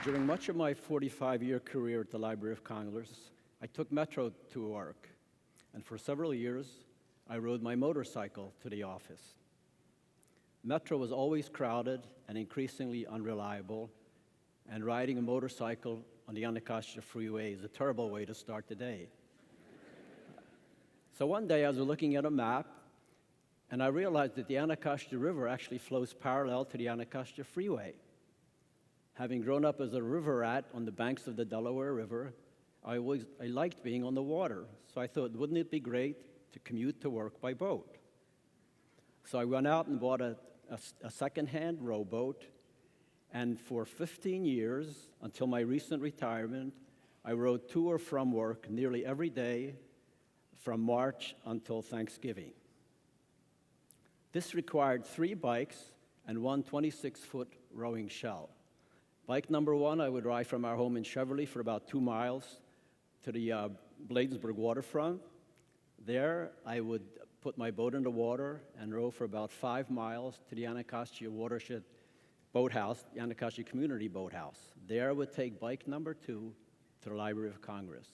During much of my 45-year career at the Library of Congress, I took Metro to work, and for several years, I rode my motorcycle to the office. Metro was always crowded and increasingly unreliable, and riding a motorcycle on the Anacostia Freeway is a terrible way to start the day. So one day I was looking at a map, and I realized that the Anacostia River actually flows parallel to the Anacostia Freeway. Having grown up as a river rat on the banks of the Delaware River, I liked being on the water, so I thought, wouldn't it be great to commute to work by boat? So I went out and bought a second-hand rowboat, and for 15 years, until my recent retirement, I rode to or from work nearly every day from March until Thanksgiving. This required 3 bikes and one 26-foot rowing shell. Bike number 1, I would ride from our home in Cheverly for about 2 miles to the Bladensburg waterfront. There, I would put my boat in the water and row for about 5 miles to the Anacostia Watershed Boathouse, the Anacostia Community Boathouse. There, I would take bike number 2 to the Library of Congress.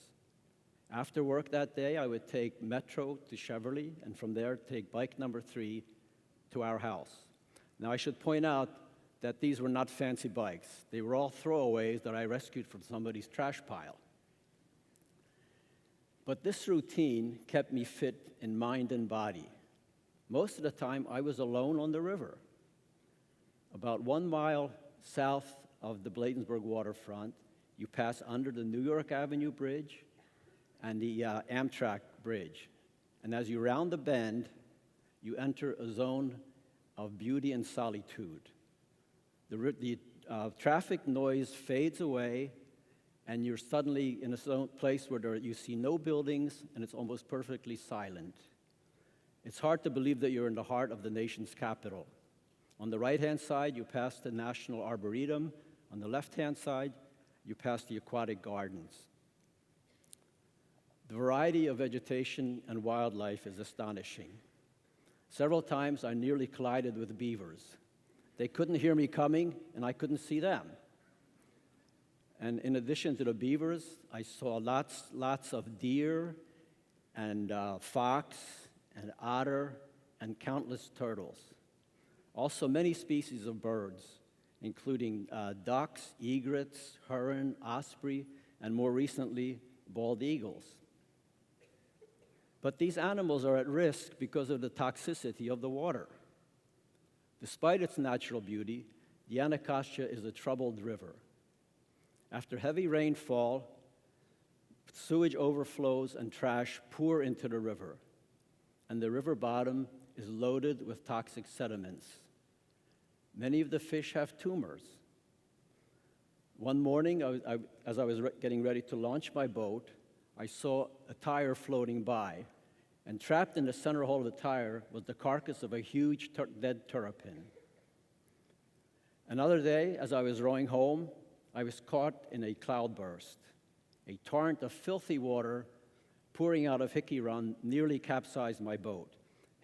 After work that day, I would take Metro to Cheverly, and from there, take bike number 3 to our house. Now, I should point out that these were not fancy bikes. They were all throwaways that I rescued from somebody's trash pile. But this routine kept me fit in mind and body. Most of the time, I was alone on the river. About 1 mile south of the Bladensburg waterfront, you pass under the New York Avenue Bridge and the Amtrak Bridge. And as you round the bend, you enter a zone of beauty and solitude. The traffic noise fades away, and you're suddenly in a place where you see no buildings, and it's almost perfectly silent. It's hard to believe that you're in the heart of the nation's capital. On the right-hand side, you pass the National Arboretum. On the left-hand side, you pass the aquatic gardens. The variety of vegetation and wildlife is astonishing. Several times, I nearly collided with beavers. They couldn't hear me coming, and I couldn't see them. And in addition to the beavers, I saw lots of deer and fox and otter and countless turtles. Also, many species of birds, including ducks, egrets, heron, osprey, and more recently, bald eagles. But these animals are at risk because of the toxicity of the water. Despite its natural beauty, the Anacostia is a troubled river. After heavy rainfall, sewage overflows and trash pour into the river, and the river bottom is loaded with toxic sediments. Many of the fish have tumors. One morning, as I was getting ready to launch my boat, I saw a tire floating by, and trapped in the center hole of the tire was the carcass of a huge dead terrapin. Another day, as I was rowing home, I was caught in a cloudburst. A torrent of filthy water pouring out of Hickey Run nearly capsized my boat.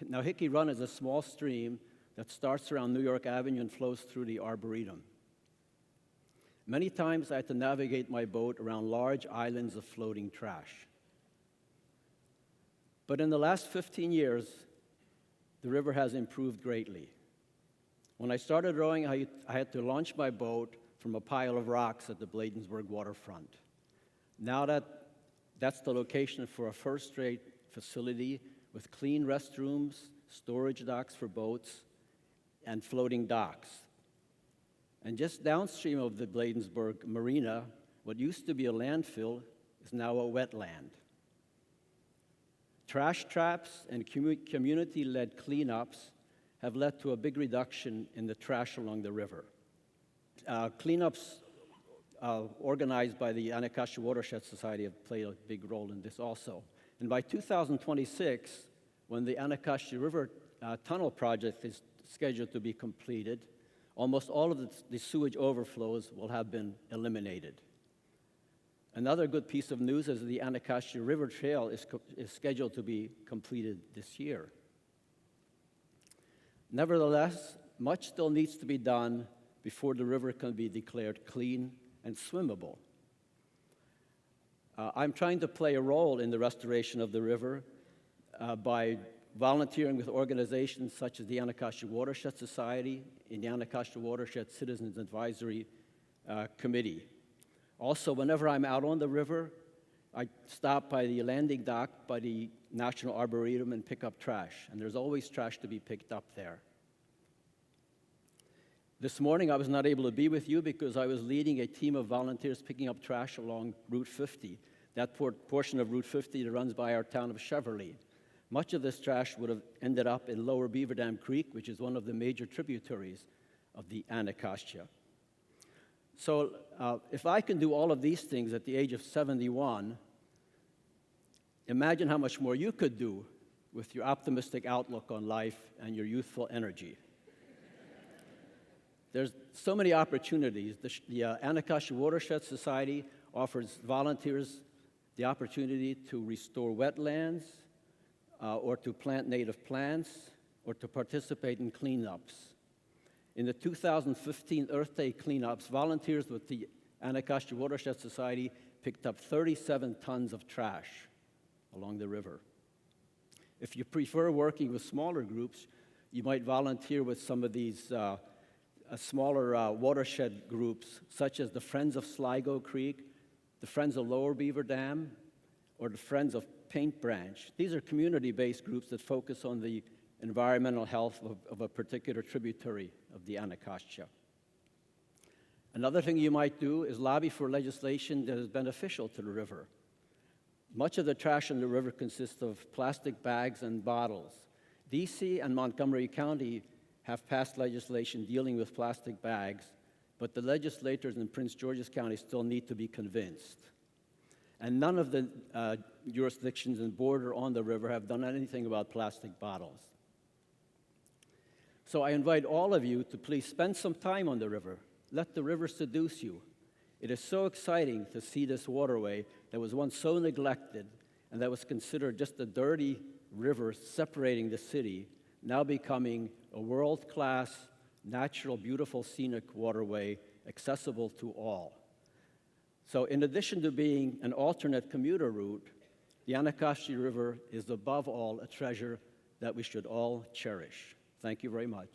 Now, Hickey Run is a small stream that starts around New York Avenue and flows through the Arboretum. Many times, I had to navigate my boat around large islands of floating trash. But in the last 15 years, the river has improved greatly. When I started rowing, I had to launch my boat from a pile of rocks at the Bladensburg waterfront. Now that's the location for a first-rate facility with clean restrooms, storage docks for boats, and floating docks. And just downstream of the Bladensburg Marina, what used to be a landfill is now a wetland. Trash traps and community-led cleanups have led to a big reduction in the trash along the river. Cleanups organized by the Anacostia Watershed Society have played a big role in this also. And by 2026, when the Anacostia River Tunnel project is scheduled to be completed, almost all of the sewage overflows will have been eliminated. Another good piece of news is the Anacostia River Trail is scheduled to be completed this year. Nevertheless, much still needs to be done before the river can be declared clean and swimmable. I'm trying to play a role in the restoration of the river by volunteering with organizations such as the Anacostia Watershed Society and the Anacostia Watershed Citizens Advisory Committee. Also, whenever I'm out on the river, I stop by the landing dock by the National Arboretum and pick up trash, and there's always trash to be picked up there. This morning I was not able to be with you because I was leading a team of volunteers picking up trash along Route 50, that portion of Route 50 that runs by our town of Cheverly. Much of this trash would have ended up in Lower Beaver Dam Creek, which is one of the major tributaries of the Anacostia. So if I can do all of these things at the age of 71, imagine how much more you could do with your optimistic outlook on life and your youthful energy. There's so many opportunities. The Anacostia Watershed Society offers volunteers the opportunity to restore wetlands, or to plant native plants, or to participate in cleanups. In the 2015 Earth Day cleanups, volunteers with the Anacostia Watershed Society picked up 37 tons of trash along the river. If you prefer working with smaller groups, you might volunteer with some of these smaller watershed groups, such as the Friends of Sligo Creek, the Friends of Lower Beaver Dam, or the Friends of Paint Branch. These are community-based groups that focus on the environmental health of a particular tributary of the Anacostia. Another thing you might do is lobby for legislation that is beneficial to the river. Much of the trash in the river consists of plastic bags and bottles. DC and Montgomery County have passed legislation dealing with plastic bags, but the legislators in Prince George's County still need to be convinced. And none of the jurisdictions that border on the river have done anything about plastic bottles. So I invite all of you to please spend some time on the river. Let the river seduce you. It is so exciting to see this waterway that was once so neglected and that was considered just a dirty river separating the city, now becoming a world-class, natural, beautiful, scenic waterway accessible to all. So in addition to being an alternate commuter route, the Anacostia River is above all a treasure that we should all cherish. Thank you very much.